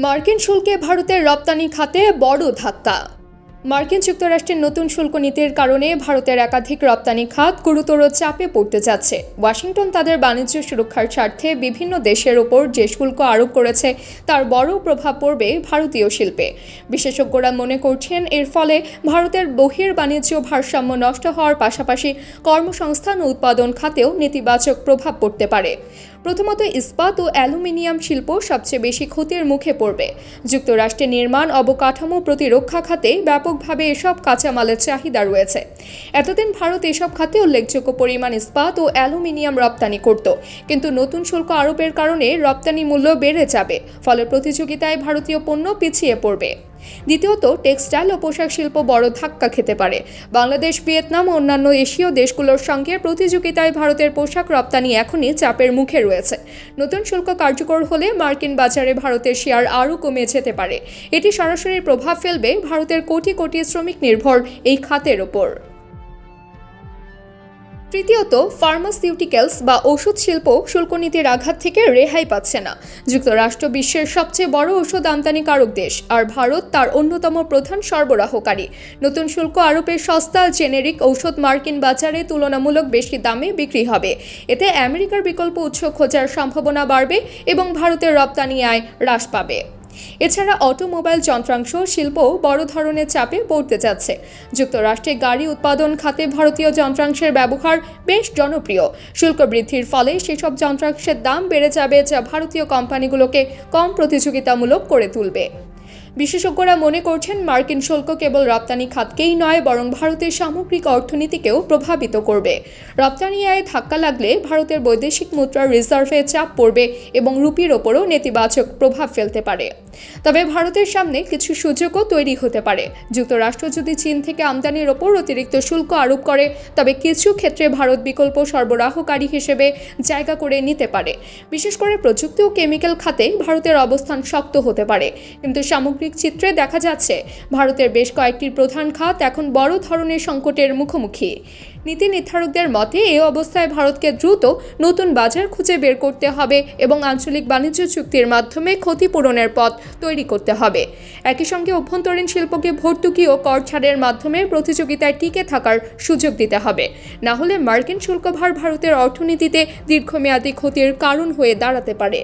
মার্কিন শুল্কে ভারতের রপ্তানি খাতে বড় ধাক্কা। মার্কিন যুক্তরাষ্ট্রের নতুন শুল্ক নীতির কারণে ভারতের একাধিক রপ্তানি খাত গুরুতর চাপে পড়তে যাচ্ছে। ওয়াশিংটন তাদের বাণিজ্য সুরক্ষার স্বার্থে বিভিন্ন দেশের ওপর যে শুল্ক আরোপ করেছে তার বড় প্রভাব পড়বে ভারতীয় শিল্পে। বিশেষজ্ঞরা মনে করছেন এর ফলে ভারতের বহির্বাণিজ্য ভারসাম্য নষ্ট হওয়ার পাশাপাশি কর্মসংস্থান ও উৎপাদন খাতেও নেতিবাচক প্রভাব পড়তে পারে। প্রথমত, ইস্পাত ও অ্যালুমিনিয়াম শিল্প সবচেয়ে বেশি ক্ষতির মুখে পড়বে। যুক্তরাষ্ট্রের নির্মাণ অবকাঠামো প্রতিরক্ষা খাতে ব্যাপকভাবে এসব কাঁচামালের চাহিদা রয়েছে। এতদিন ভারত এসব খাতে উল্লেখযোগ্য পরিমাণ ইস্পাত ও অ্যালুমিনিয়াম রপ্তানি করত, কিন্তু নতুন শুল্ক আরোপের কারণে রপ্তানি মূল্য বেড়ে যাবে, ফলে প্রতিযোগিতায় ভারতীয় পণ্য পিছিয়ে পড়বে। দ্বিতীয়ত, টেক্সটাইল ও পোশাক শিল্প বড় ধাক্কা খেতে পারে। বাংলাদেশ, ভিয়েতনাম ও অন্যান্য এশীয় দেশগুলোর সঙ্গে প্রতিযোগিতায় ভারতের পোশাক রপ্তানি এখনই চাপের মুখে রয়েছে। নতুন শুল্ক কার্যকর হলে মার্কিন বাজারে ভারতের শেয়ার আরও কমে যেতে পারে। এটি সরাসরি প্রভাব ফেলবে ভারতের কোটি কোটি শ্রমিক নির্ভর এই খাতের ওপর। তৃতীয়ত, ফার্মাসিউটিক্যালস বা ওষুধ শিল্প শুল্ক নীতির আঘাত থেকে রেহাই পাচ্ছে না। যুক্তরাষ্ট্র বিশ্বের সবচেয়ে বড় ওষুধ আমদানিকারক দেশ, আর ভারত তার অন্যতম প্রধান সরবরাহকারী। নতুন শুল্ক আরোপে সস্তা জেনেরিক ঔষধ মার্কিন বাজারে তুলনামূলক বেশি দামে বিক্রি হবে। এতে আমেরিকার বিকল্প উৎস খোঁজার সম্ভাবনা বাড়বে এবং ভারতের রপ্তানি আয় হ্রাস পাবে। এছাড়া অটোমোবাইল যন্ত্রাংশ শিল্পও বড় ধরনের চাপে পড়তে যাচ্ছে। যুক্তরাষ্ট্রে গাড়ি উৎপাদন খাতে ভারতীয় যন্ত্রাংশের ব্যবহার বেশ জনপ্রিয়। শুল্ক বৃদ্ধির ফলে সেসব যন্ত্রাংশের দাম বেড়ে যাবে, যা ভারতীয় কোম্পানিগুলোকে কম প্রতিযোগিতামূলক করে তুলবে। বিশেষজ্ঞরা মনে করছেন মার্কিন শুল্ক কেবল রপ্তানি খাতকেই নয়, বরং ভারতের সামগ্রিক অর্থনীতিকেও প্রভাবিত করবে। রপ্তানি আয়ে ধাক্কা লাগলে ভারতের বৈদেশিক মুদ্রার রিজার্ভে চাপ পড়বে এবং রুপির ওপরও নেতিবাচক প্রভাব ফেলতে পারে। তবে ভারতের সামনে কিছু সুযোগও তৈরি হতে পারে। যুক্তরাষ্ট্র যদি চীন থেকে আমদানির ওপর অতিরিক্ত শুল্ক আরোপ করে, তবে কিছু ক্ষেত্রে ভারত বিকল্প সরবরাহকারী হিসেবে জায়গা করে নিতে পারে। বিশেষ করে প্রযুক্তি ও কেমিক্যাল খাতে ভারতের অবস্থান শক্ত হতে পারে। কিন্তু সামগ্রিক চিত্রে দেখা যাচ্ছে ভারতের বেশ কয়েকটি প্রধান খাত এখন বড় ধরনের সংকটের মুখোমুখি। নীতি নির্ধারকদের মতে এই অবস্থায় ভারতকে দ্রুত নতুন বাজার খুঁজে বের করতে হবে এবং আঞ্চলিক বাণিজ্য চুক্তির মাধ্যমে ক্ষতিপূরণের পথ তৈরি করতে হবে। একই সঙ্গে অভ্যন্তরীণ শিল্পকে ভর্তুকি ও কর ছাড়ের মাধ্যমে প্রতিযোগিতায় টিকে থাকার সুযোগ দিতে হবে। না হলে মার্কিন শুল্কভার ভারতের অর্থনীতিতে দীর্ঘমেয়াদী ক্ষতির কারণ হয়ে দাঁড়াতে পারে।